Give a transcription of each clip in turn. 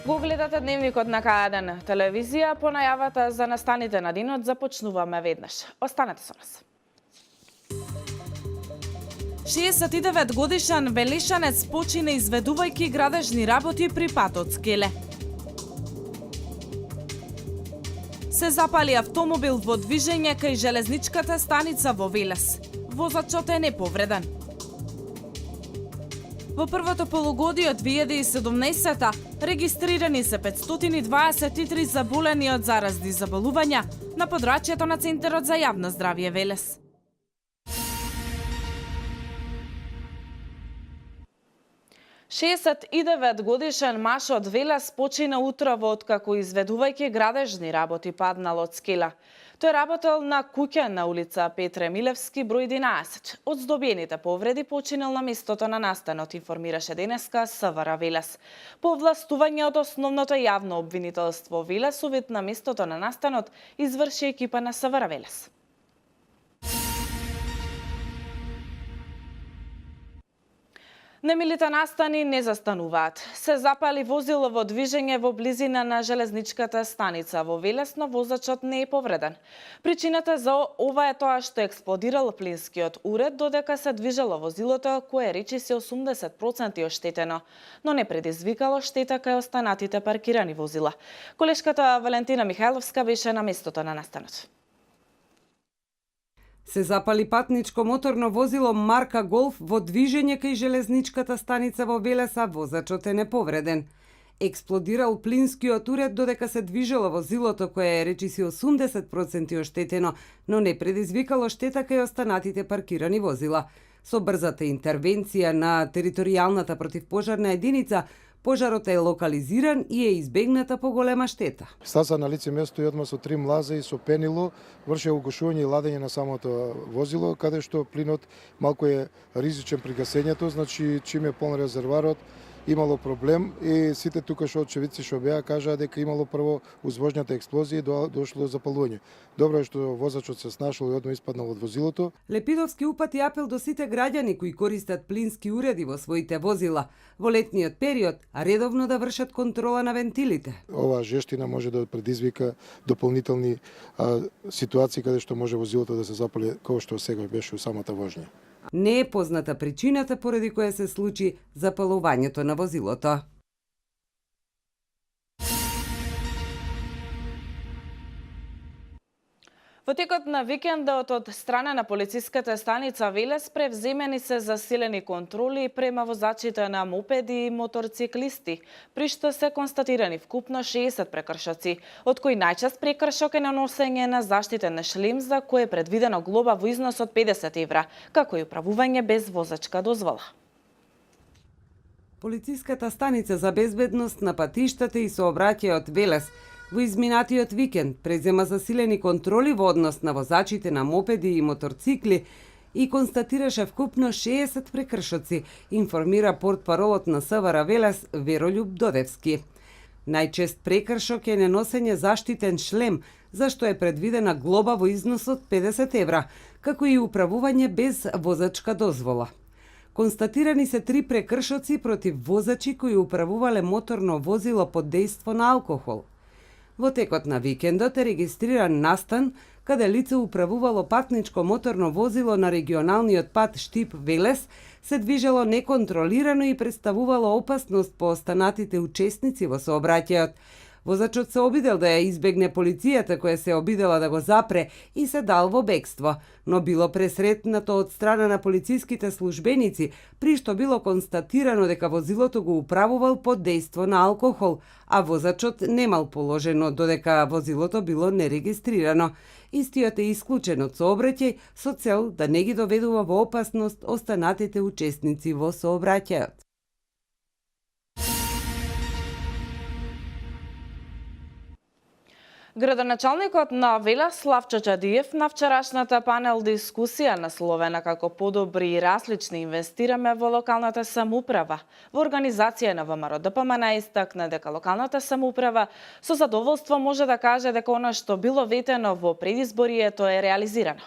Го гледате дневникот на К1 телевизија. По најавата за настаните на денот започнуваме веднаш. Останете со нас. 69 годишен велишанец почине изведувајќи градежни работи при патот Скеле. Се запали автомобил во движење кај железничката станица во Велес. Возачот е неповреден. Во првото полугодие од 2017-та регистрирани се 523 заболени од заразни заболувања на подрачјето на Центарот за јавно здравје Велес. Шеесет годишен маж од Велес почина утрово откако изведувајќи градежни работи паднал од скела. Тој работел на куќа на улица Петре Милевски, број 11. Од здобиените повреди починал на местото на настанот, информираше денеска СВР Велес. По властување од основното јавно обвинителство Велес, увид на местото на настанот изврши екипа на СВР Велес. Немилите настани не застануваат. Се запали возило во движење во близина на железничката станица во Велес, но возачот не е повреден. Причината за ова е тоа што експлодирал плинскиот уред додека се движело возилото, кое речиси 80% оштетено, но не предизвикало штета кај останатите паркирани возила. Колешката Валентина Михајловска беше на местото на настанот. Се запали патничко моторно возило марка Голф во движење кај железничката станица во Велеса, возачот е неповреден. Експлодирал плинскиот уред додека се движело возилото, кое е речиси 80% оштетено, но не предизвикало штета кај останатите паркирани возила. Со брзата интервенција на територијалната противпожарна единица, пожарот е локализиран и е избегната поголема штета. Стаса на лице место и одма со 3 млаза и со пенило вршеа угашување и ладење на самото возило, каде што плинот малку е ризичен при гасењето, значи чим е полн резерварот, имало проблем и сите тукаш очевидци што беа кажаа дека имало прво уз воžњата експлозија и дошло до запалување. Добро е што возачот се снашол и одма испаднал од возилото. Лепидовски упати апел до сите граѓани кои користат плински уреди во своите возила во летниот период, а редовно да вршат контрола на вентилите. Оваа жештина може да предизвика дополнителни ситуации каде што може возилото да се запали, како што сега беше у самата воžња. Не е позната причината поради која се случи запалувањето на возилото. Во текот на викендот од страна на полициската станица Велес превземени се засилени контроли према возачите на мопеди и моторциклисти, при што се констатирани вкупно 60 прекршоци, од кои најчест прекршок е наносење на заштитен шлем за кој е предвидено глоба во износ од 50 евра, како и управување без возачка дозвола. Полициската станица за безбедност на патиштата и сообраќајот Велес во изминатиот викенд презема засилени контроли во однос на возачите на мопеди и моторцикли и констатираше вкупно 60 прекршоци, информира портпаролот на СВР Велес Веролјуб Додевски. Најчест прекршок е неносење заштитен шлем, за што е предвидена глоба во износ од 50 евра, како и управување без возачка дозвола. Констатирани се 3 прекршоци против возачи кои управувале моторно возило под дејство на алкохол. Во текот на викендот е регистриран настан каде лице управувало патничко моторно возило на регионалниот пат Штип-Велес, се движело неконтролирано и представувало опасност по останатите учесници во сообраќајот. Возачот се обидел да ја избегне полицијата која се обидела да го запре и се дал во бегство, но било пресретнато од страна на полициските службеници, при што било констатирано дека возилото го управувал под дејство на алкохол, а возачот немал положено додека возилото било нерегистрирано. Истиот е исклучен од сообраќај со цел да не ги доведува во опасност останатите учесници во сообраќајот. Градоначалникот на Велес Славчо Чадиев на вчерашната панел дискусија насловена како подобри и различни инвестираме во локалната самоуправа. Во организација на ВМРО ДПМН истакна дека локалната самоуправа со задоволство може да каже дека она што било ветено во предизборието е реализирано.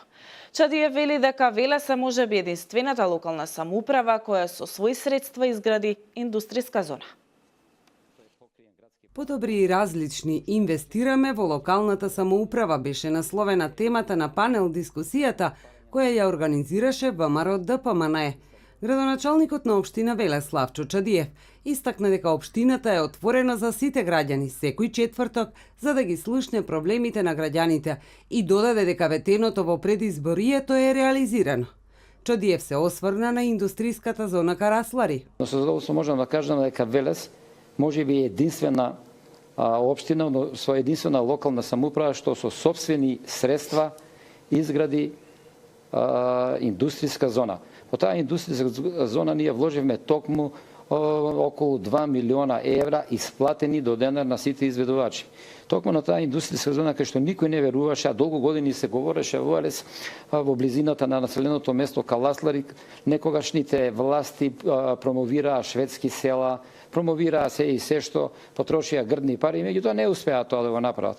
Чадиев вели дека Велес е можеби единствената локална самоуправа која со свои средства изгради индустријска зона. Подобри и различни инвестираме во локалната самоуправа беше насловена темата на панел дискусијата која ја организираше ВМРО ДПМН. Градоначалникот на општина Велес Славчо Чадиев истакна дека општината е отворена за сите граѓани секој четврток за да ги слушне проблемите на граѓаните и додаде дека ветеното во предизборието е реализирано. Чадиев се осврна на индустријската зона Караслари. Со задоволство можам да кажам дека Велес може би единствена општина, со единствена локална самоуправа што со сопствени средства изгради индустријска зона. По таа индустријска зона ние вложивме токму околу 2 милиона евра исплатени до денар на сите изведувачи. Токму на таа индустријска зона кај што никој не веруваше, а долго години се говореше во Велес во близината на населеното место Каласлари, некогашните власти промовираа шведски села, промовираа се и се што потрошија грдни пари, меѓутоа не успеа тоа да го направат.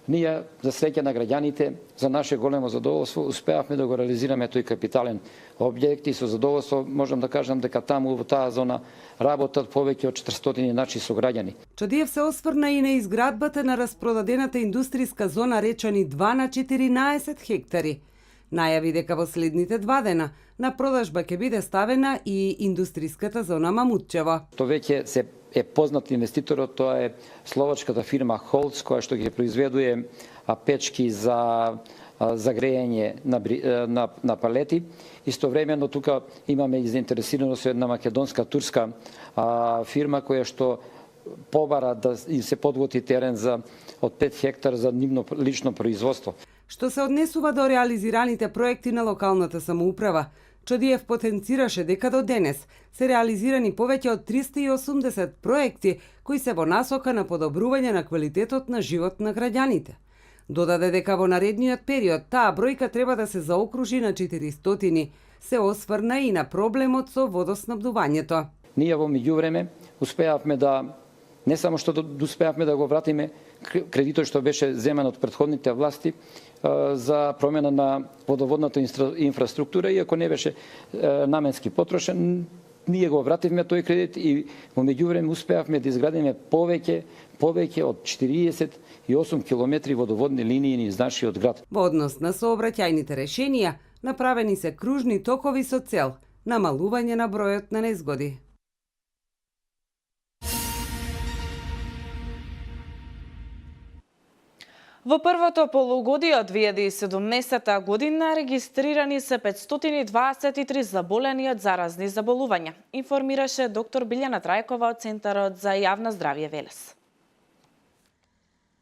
Ние, за среќа на граѓаните, за наше големо задоволство, успеавме да го реализираме тој капитален објект и со задоволство можам да кажам дека таму во таа зона работат повеќе од 400 наши сограѓани. Чадиев се осврна и на изградбата на распродадената индустријска зона речани 2 на 14 хектари. Најави дека во следните 2 дена на продажба ќе биде ставена и индустријската зона Мамутчево. Тоа веќе се е познат инвеститорот, тоа е словачката фирма Холц, која што ги произведува печки за грејење на палети. Истовремено тука имаме и заинтересираност една македонска турска фирма која што побара да им се подготви терен од 5 хектар за нивно лично производство. Што се однесува до реализираните проекти на локалната самоуправа, Чадиев потенцираше дека до денес се реализирани повеќе од 380 проекти кои се во насока на подобрување на квалитетот на живот на граѓаните. Додаде дека во наредниот период таа бројка треба да се заокружи на 400, се осврна и на проблемот со водоснабдувањето. Ние во меѓувреме успеавме да не само што успеавме да го вратиме кредитот што беше земен од претходните власти за промена на водоводната инфраструктура, иако не беше наменски потрошен, ние го вративме тој кредит и во меѓувреме успеавме да изградиме повеќе од 48 километри водоводни линии низ нашиот град. Во однос на сообраќајните решенија, направени се кружни токови со цел намалување на бројот на незгоди. Во првото полугодие од 2017 година регистрирани се 523 заболени од заразни заболувања, информираше доктор Билјана Трајкова од Центарот за јавно здравје Велес.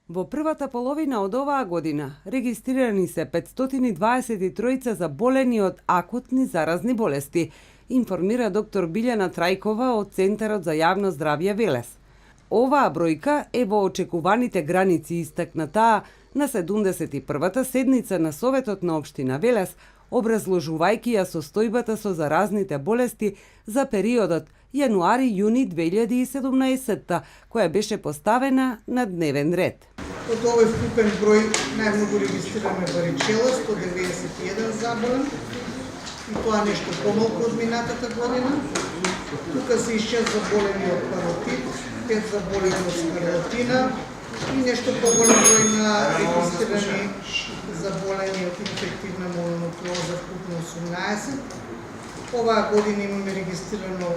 Во првата половина од оваа година регистрирани се 523 заболени од акутни заразни болести, информира доктор Билјана Трајкова од Центарот за јавно здравје Велес. Оваа бројка е во очекуваните граници, истакна таа на 71-та седница на Советот на општина Велес, образложувајќи ја состојбата со заразните болести за периодот јануари-јуни 2017, која беше поставена на дневен ред. Од овој вкупен број најмногу регистрираме варичела, 191 заболен, и тоа нешто помалку од минатата година. Тука се 6 заболени од паротит, 5 заболени од скарлатина и нешто поголем број на регистрирани заболени од инфективна мононуклеоза, вкупно 18. Оваа година имаме регистрирано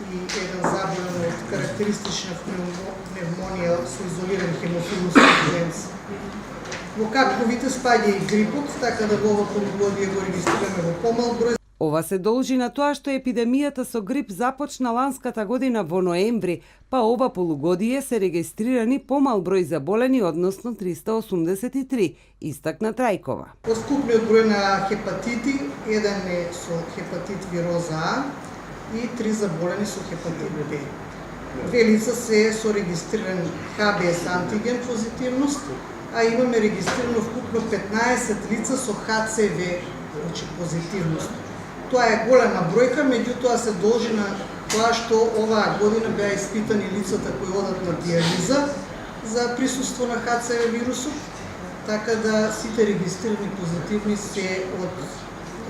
и еден заболен од карактеристична пневмонија со изолиран хемофилус инфлуенца. Во капковите спаѓа и грипот, така да во ова полугодие го регистрираме во помал број. Ова се должи на тоа што епидемијата со грип започна ланската година во ноември, па ова полугодие се регистрирани помал број заболени, односно 383, истакна Трајкова. Поскупниот број на хепатити, еден е со хепатит вироза А и 3 заболени со хепатит Б. 2 лица се со регистриран ХБС антиген позитивност, а имаме регистрирано вкупно 15 лица со ХЦВ, значи позитивност. Тоа е голема бројка, меѓутоа се должи на тоа што оваа година беа испитани лицата кои одат на диализа за присуство на ХЦВ вирусот, така да сите регистрирани позитивни се од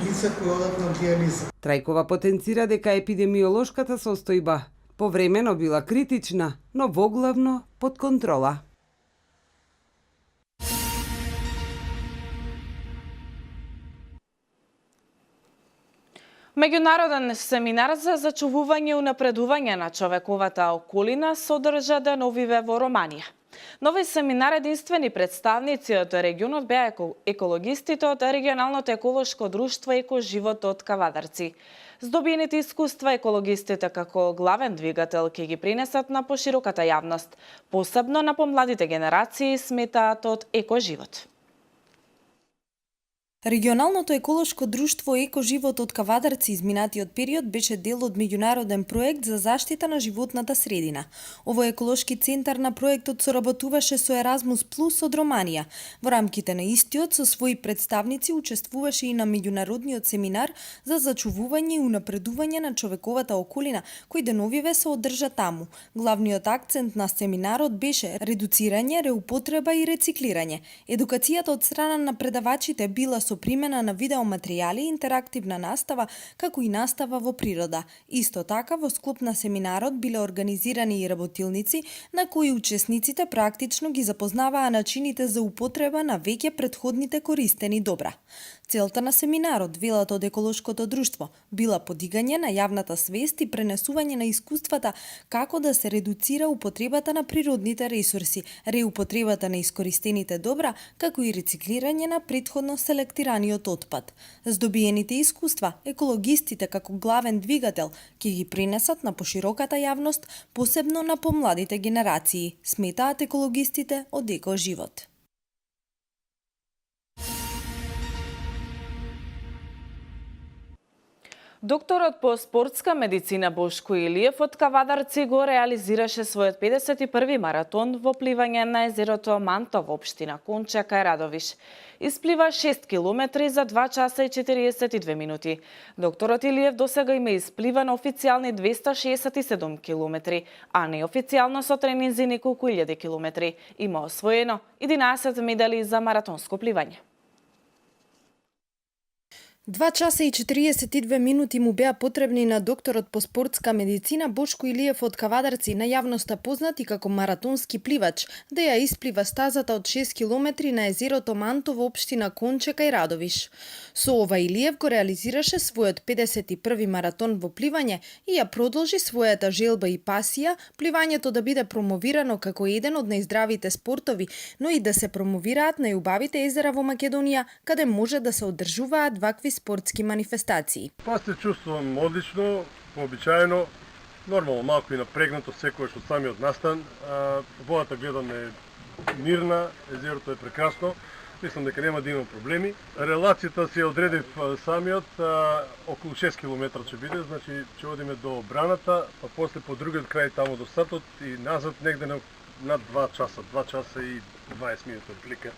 лица кои одат на диализа. Трајкова потенцира дека епидемиолошката состојба повремено била критична, но воглавно под контрола. Меѓународен семинар за зачувување и унапредување на човековата околина содржа деновиве во Романија. Нови семинар единствени представници од регионот беа екологистите од регионалното еколошко друштво Екоживот од Кавадарци. Здобиените искуства екологистите како главен двигател ќе ги принесат на пошироката јавност, посебно на помладите генерации, сметаат од Екоживот. Регионалното еколошко друштво Екоживот од Кавадарци изминатиот период беше дел од меѓународен проект за заштита на животната средина. Овој еколошки центар на проектот соработуваше со Еразмус Плюс од Романија. Во рамките на истиот со своји представници учествуваше и на меѓународниот семинар за зачувување и унапредување на човековата околина, кој деновиве се одржа таму. Главниот акцент на семинарот беше редуцирање, реупотреба и рециклирање. Едукацијата од страна на предавачите била со примена на видеоматеријали и интерактивна настава, како и настава во природа. Исто така, во склоп на семинарот биле организирани и работилници на кои учесниците практично ги запознаваа начините за употреба на веќе претходните користени добра. Целта на семинарот, велат од еколошкото друштво, била подигање на јавната свест и пренесување на искуствата како да се редуцира употребата на природните ресурси, реупотребата на искористените добра, како и рециклирање на претходно селектираниот отпад. Здобиените искуства, екологистите како главен двигател ќе ги принесат на пошироката јавност, посебно на помладите генерации, сметаат екологистите од Екоживот. Докторот по спортска медицина Бошко Илиев од Кавадарци го реализираше својот 51 маратон во пливање на езерото Манто во општина Конча кај Радовиш. Исплива 6 километри за 2 часа и 42 минути. Докторот Илиев досега има испливано официјални 267 километри, а неофицијално со тренинзи неколку илјади километри. Има освоено 11 медали за маратонско пливање. 2 часа и 42 минути му беа потребни на докторот по спортска медицина Бошко Илиев од Кавадарци, на јавноста познат и како маратонски пливач, да ја исплива стазата од 6 километри на езерото Манто во општина Конче кај Радовиш. Со ова Илиев го реализираше својот 51 маратон во пливање и ја продолжи својата желба и пасија, пливањето да биде промовирано како еден од најздравите спортови, но и да се промовираат најубавите езера во Македонија, каде може да се одржуваат вакви спортски манифестации. Па се чувствувам одлично, вообичаено, нормално малку и напрегнато секогаш од самиот настан. Водата гледам е мирна, езерото е прекрасно, мислам дека нема да има проблеми. Релацијата си одредив самиот, околу 6 км ќе биде, значи ќе одиме до браната, па после по другиот крај таму до сатот и назад негде над 2 часа, 2 часа и 20 минути одлика.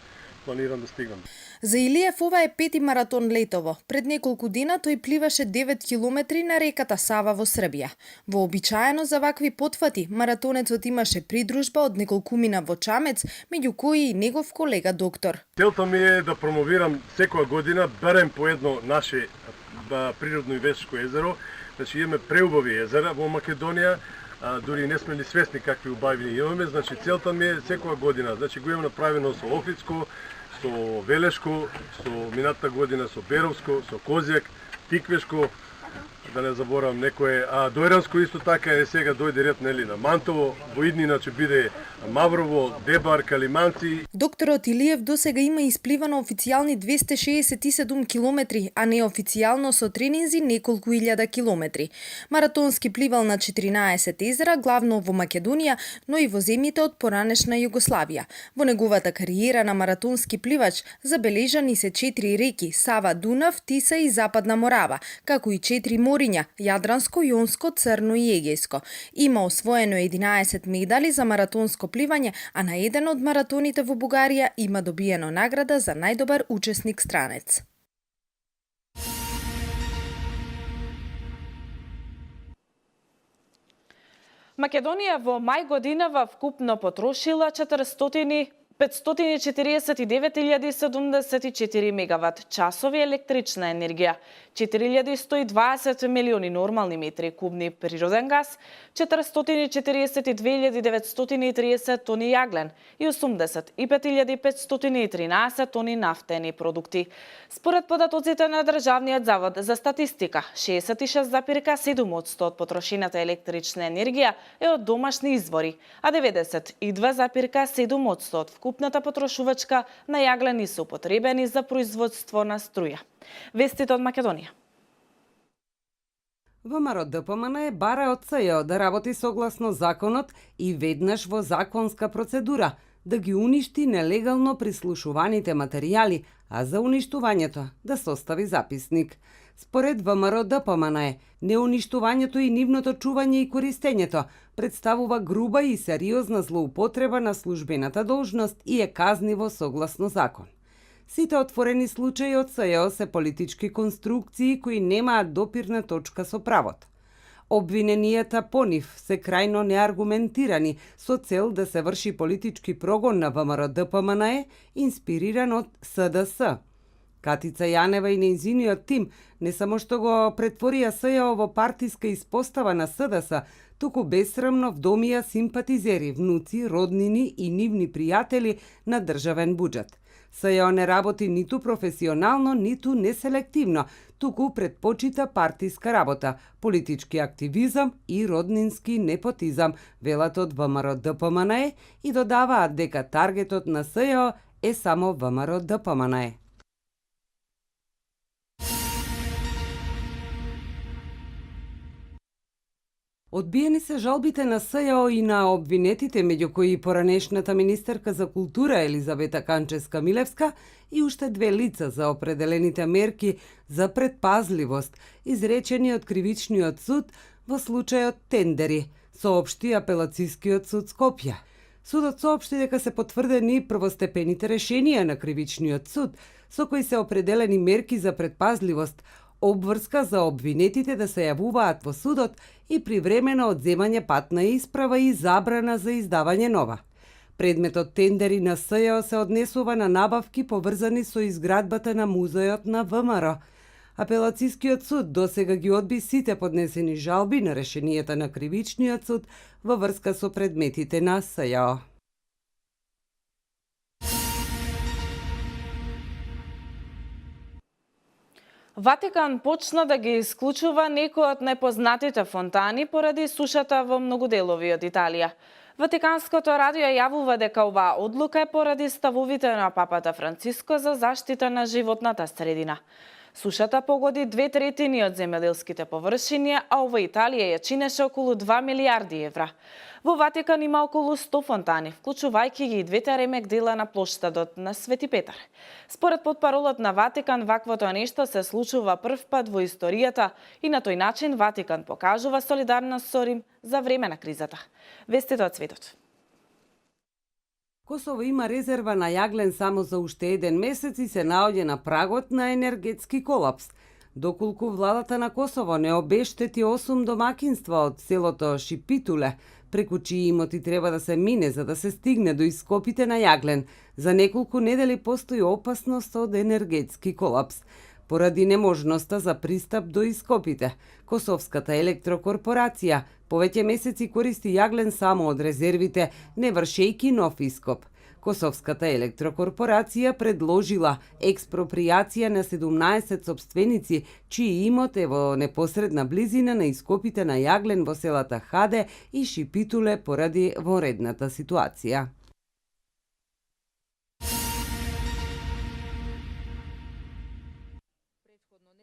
Планирам да стигнам. За Илиев ова е пети маратон летово. Пред неколку дена тој пливаше 9 километри на реката Сава во Србија. Вообичаено за вакви потфати, маратонецот имаше придружба од неколкумина вочамец, меѓу кои и негов колега доктор. Целта ми е да промовирам секоја година барем по едно наше природно и вешко езеро. Значи имаме преубави езера во Македонија, дури не сме ни свесни какви убави имаме. Значи целта ми е секоја година, значи го имам направено со Охридско, со Велешко, со минатата година со Беровско, со Козјак, Тиквешко, да не заборавам некое, Дојранско исто така е сега дојде ред нели на Мантово, во иднина ќе биде Маврово, Дебар, Калиманци. Докторот Илиев досега има испливано официјални 267 километри, а неофицијално со тренинзи неколку илјада километри. Маратонски пливал на 14 езера, главно во Македонија, но и во земјите од поранешна Југославија. Во неговата кариера на маратонски пливач забележани се 4 реки: Сава, Дунав, Тиса и Западна Морава, како и 4 4 мориња – Јадранско, Јонско, Црно и Егејско. Има освоено 11 медали за маратонско пливање, а на еден од маратоните во Бугарија има добиено награда за најдобар учесник странец. Македонија во мај годинава вкупно потрошила 549.074 мегават часови електрична енергија, 4.120 милиони нормални метри кубни природен газ, 442.930 тони јаглен и 85.513 тони нафтени продукти. Според податоците на Државниот завод за статистика, 66,7% од потрошената електрична енергија е од домашни извори, а 92,7% од вкупната потрошувачка на јаглени се употребени за производство на струја. Вестите од Македонија. ВМРО ДПМН бара од СЈО да работи согласно законот и веднаш во законска процедура да ги уништи нелегално прислушуваните материјали, а за уништувањето да состави записник. Според ВМРО ДПМН, неуништувањето и нивното чување и користењето представува груба и сериозна злоупотреба на службената должност и е казниво согласно закон. Сите отворени случаи од СЈО се политички конструкции кои немаат допирна точка со правот. Обвиненијата по нив се крајно неаргументирани со цел да се врши политички прогон на ВМРО ДПМН инспириран од СДС. Катица Јанева и нејзиниот тим не само што го претворија СЈО во партиска испостава на СДС, туку бесрамно вдомија симпатизери, внуци, роднини и нивни пријатели на државен буџет. СЈО не работи ниту професионално, ниту неселективно, туку предпочита партиска работа, политички активизам и роднински непотизам, велат од ВМРО ДПМН и додаваат дека таргетот на СЈО е само ВМРО ДПМН. Одбиени се жалбите на СЈО и на обвинетите, меѓу кои и поранешната министерка за култура Елизавета Канчевска-Милевска и уште две лица за определените мерки за предпазливост, изречени од Кривичниот суд во случајот тендери, соопшти Апелацискиот суд Скопје. Судот соопшти дека се потврдени првостепените решенија на Кривичниот суд, со кои се определени мерки за предпазливост, обврска за обвинетите да се јавуваат во судот и привремено одземање патна исправа и забрана за издавање нова. Предметот тендери на СЈО се однесува на набавки поврзани со изградбата на музеот на ВМРО. Апелацискиот суд досега ги одби сите поднесени жалби на решенијата на Кривичниот суд во врска со предметите на СЈО. Ватикан почна да ги исклучува некои од најпознатите фонтани поради сушата во многу делови од Италија. Ватиканското радио јавува дека оваа одлука е поради ставовите на папата Франциско за заштита на животната средина. Сушата погоди 2/3 од земјоделските површини, а во Италија ја чинеше околу 2 милиарди евра. Во Ватикан има околу 100 фонтани, вклучувајќи ги и двете ремек дела на плоштадот на Свети Петар. Според потпаролот на Ватикан, ваквото нешто се случува прв пат во историјата и на тој начин Ватикан покажува солидарност со Рим за време на кризата. Вестите од светот. Косово има резерва на јаглен само за уште еден месец и се наоѓа на прагот на енергетски колапс. Доколку владата на Косово не обештети 8 домакинства од селото Шипитуле, преку чии имоти треба да се мине за да се стигне до ископите на јаглен, за неколку недели постои опасност од енергетски колапс. Поради неможноста за пристап до ископите, Косовската електрокорпорација повеќе месеци користи јаглен само од резервите, не вршејки нов ископ. Косовската електрокорпорација предложила експроприација на 17 сопственици, чии имот е во непосредна близина на ископите на јаглен во селата Хаде и Шипитуле поради вонредната ситуација.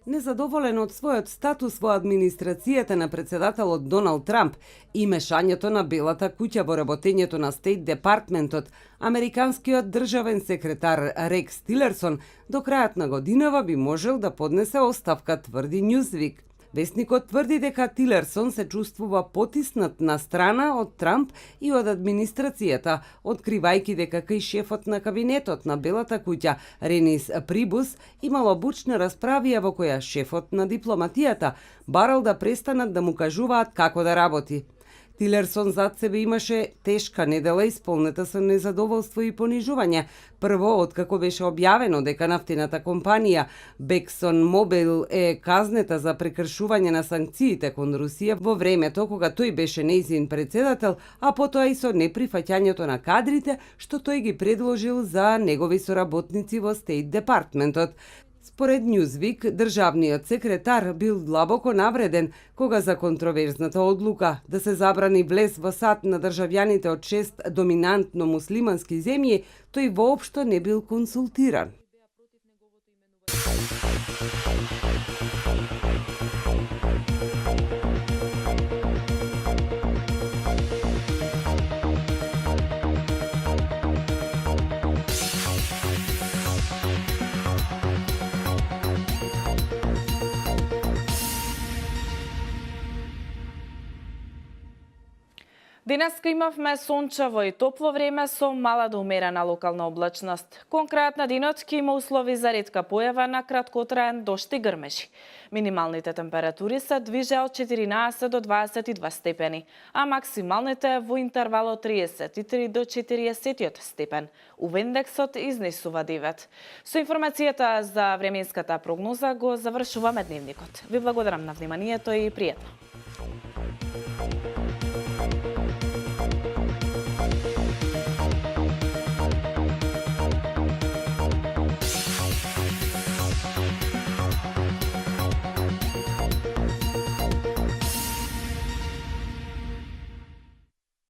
Незадоволен од својот статус во администрацијата на председателот Доналд Трамп и мешањето на Белата куќа во работењето на Стейт Департментот, американскиот државен секретар Рекс Тилерсон до крајот на годинава би можел да поднесе оставка, тврди Newsweek. Весникот тврди дека Тилерсон се чувствува потиснат на страна од Трамп и од администрацијата, откривајќи дека кај шефот на кабинетот на Белата куќа Ренис Прибус имало бучна расправија во која шефот на дипломатијата барал да престанат да му кажуваат како да работи. Тилерсон зад себе имаше тешка недела исполнета со незадоволство и понижување. Прво, откако беше објавено дека нафтената компанија Бексон Мобил е казнета за прекршување на санкциите кон Русија во времето кога тој беше нејзин председател, а потоа и со неприфаќањето на кадрите што тој ги предложил за негови соработници во Стейт Департментот. Според Newsweek, државниот секретар бил длабоко навреден кога за контроверзната одлука да се забрани влез во САД на државјаните од 6 доминантно муслимански земји, тој воопшто не бил консултиран. Денеска имавме сончево и топло време со мала до умерена локална облачност. Конкретно на денот ќе има услови за ретка појава на краткотраен дожд и грмежи. Минималните температури се движеа од 14 до 22 степени, а максималните во интервал од 33 до 40 степен. УВ индексот изнесува 9. Со информацијата за временската прогноза го завршуваме дневникот. Ви благодарам на вниманието и пријатно.